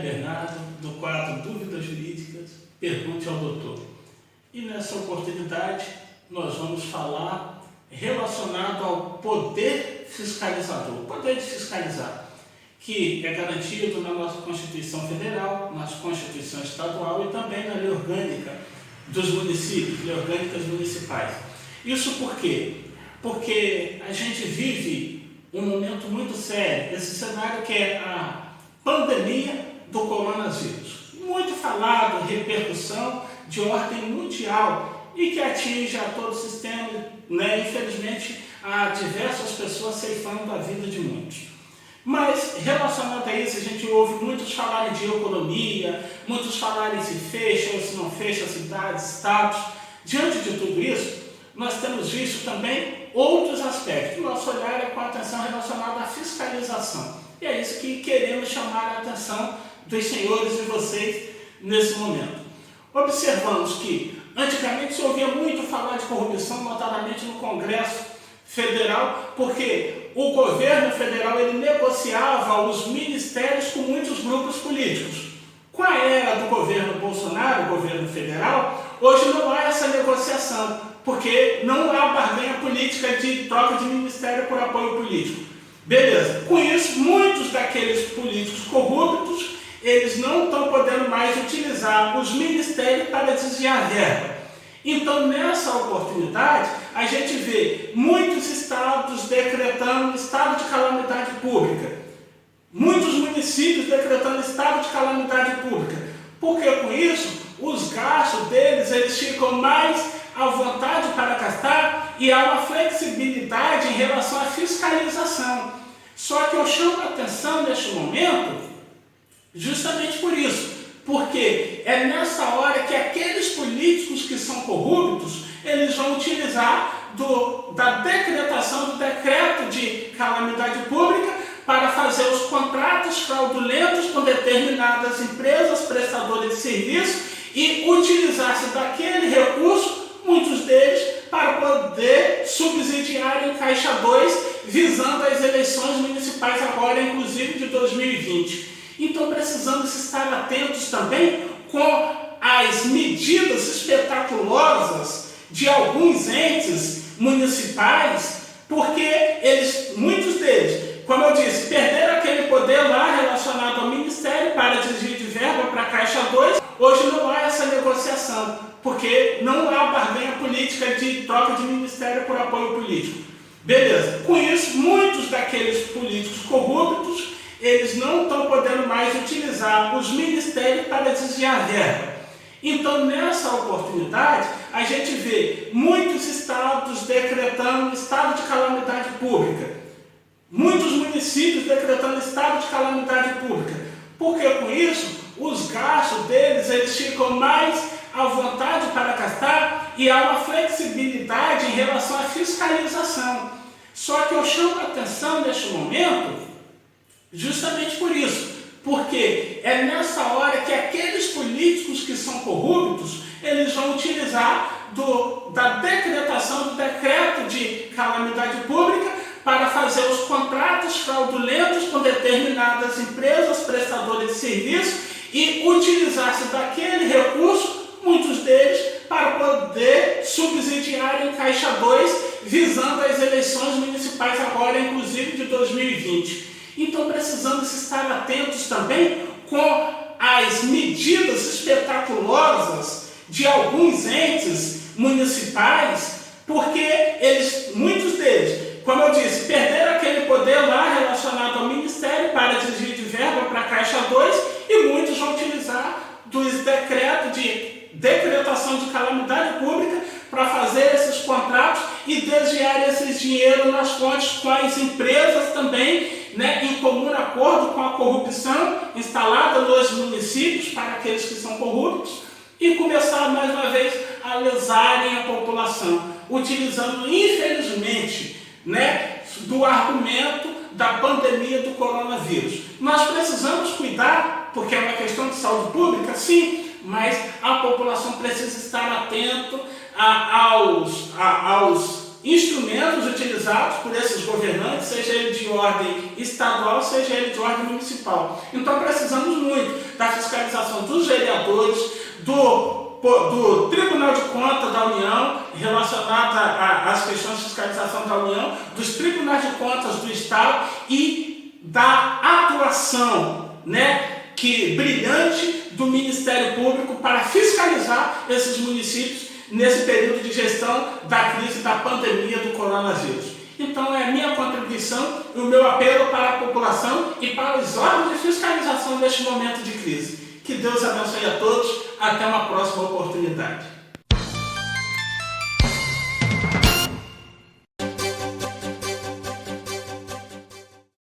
Bernardo, do quadro Dúvidas Jurídicas, Pergunte ao Doutor. E nessa oportunidade nós vamos falar relacionado ao poder fiscalizador, o poder de fiscalizar, que é garantido na nossa Constituição Federal, na Constituição Estadual e também na Lei Orgânica dos municípios, Lei Orgânicas municipais. Isso por quê? Porque a gente vive um momento muito sério, esse cenário que é a pandemia do coronavírus. Muito falado, repercussão de ordem mundial e que atinge a todo o sistema, infelizmente, a diversas pessoas ceifando a vida de muitos. Mas, relacionado a isso, a gente ouve muitos falarem de economia, muitos falarem se fecha ou se não fecha cidades, estados. Diante de tudo isso, nós temos visto também outros aspectos. Nosso olhar é com atenção relacionada à fiscalização. E é isso que queremos chamar a atenção dos senhores e vocês nesse momento. Observamos que antigamente se ouvia muito falar de corrupção, notadamente no Congresso Federal, porque o governo federal ele negociava os ministérios com muitos grupos políticos. Com a era do governo Bolsonaro, o governo federal, hoje não há essa negociação, porque não há barganha política de troca de ministério por apoio político. Beleza. Com isso, muitos daqueles políticos corruptos, eles não estão podendo mais utilizar os ministérios para desviar verba. Então, nessa oportunidade, a gente vê muitos estados decretando estado de calamidade pública, muitos municípios decretando estado de calamidade pública, porque com isso, os gastos deles, eles ficam mais à vontade para gastar e há uma flexibilidade em relação à fiscalização. Só que eu chamo a atenção neste momento justamente por isso, porque é nessa hora que aqueles políticos que são corruptos, eles vão utilizar da decretação do decreto de calamidade pública para fazer os contratos fraudulentos com determinadas empresas, prestadores de serviço, e utilizar-se daquele recurso, muitos deles, para poder subsidiar em Caixa 2, visando as eleições municipais agora, inclusive de 2020. Então precisamos estar atentos também com as medidas espetaculosas de alguns entes municipais, porque muitos deles, como eu disse, perderam aquele poder lá relacionado ao Ministério para desvio de verba para a Caixa 2. Hoje não há essa negociação, porque não há barganha política de troca de ministério por apoio político. Beleza. Com isso, muitos daqueles políticos corruptos, eles não estão podendo mais utilizar os ministérios para desviar verba. Então, nessa oportunidade, a gente vê muitos estados decretando estado de calamidade pública, muitos municípios decretando estado de calamidade pública, porque com isso, os gastos deles, eles ficam mais à vontade para gastar e há uma flexibilidade em relação à fiscalização. Só que eu chamo a atenção neste momento justamente por isso, porque é nessa hora que aqueles políticos que são corruptos, eles vão utilizar da decretação do decreto de calamidade pública para fazer os contratos fraudulentos com determinadas empresas, prestadores de serviço, e utilizar-se daquele recurso, muitos deles, para poder subsidiar em Caixa 2, visando as eleições municipais agora, inclusive de 2020. Então precisamos estar atentos também com as medidas espetaculosas de alguns entes municipais, porque muitos deles, como eu disse, perderam aquele poder lá relacionado ao Ministério para desvio de verba para a Caixa 2 e muitos vão utilizar dos decretos de decretação de calamidade pública para fazer esses contratos e desviar esses dinheiro nas fontes com as empresas também, em comum acordo com a corrupção instalada nos municípios para aqueles que são corruptos e começar mais uma vez a lesarem a população, utilizando infelizmente do argumento da pandemia do coronavírus. Nós precisamos cuidar, porque é uma questão de saúde pública, sim, mas a população precisa estar atento aos instrumentos utilizados por esses governantes, seja ele de ordem estadual, seja ele de ordem municipal. Então precisamos muito da fiscalização dos vereadores, do Tribunal de Contas da União, relacionada às questões de fiscalização da União, dos Tribunais de Contas do Estado e da atuação, brilhante do Ministério Público para fiscalizar esses municípios nesse período de gestão da crise da pandemia do coronavírus. Então é a minha contribuição e o meu apelo para a população e para os órgãos de fiscalização neste momento de crise. Que Deus abençoe a todos. Até uma próxima oportunidade.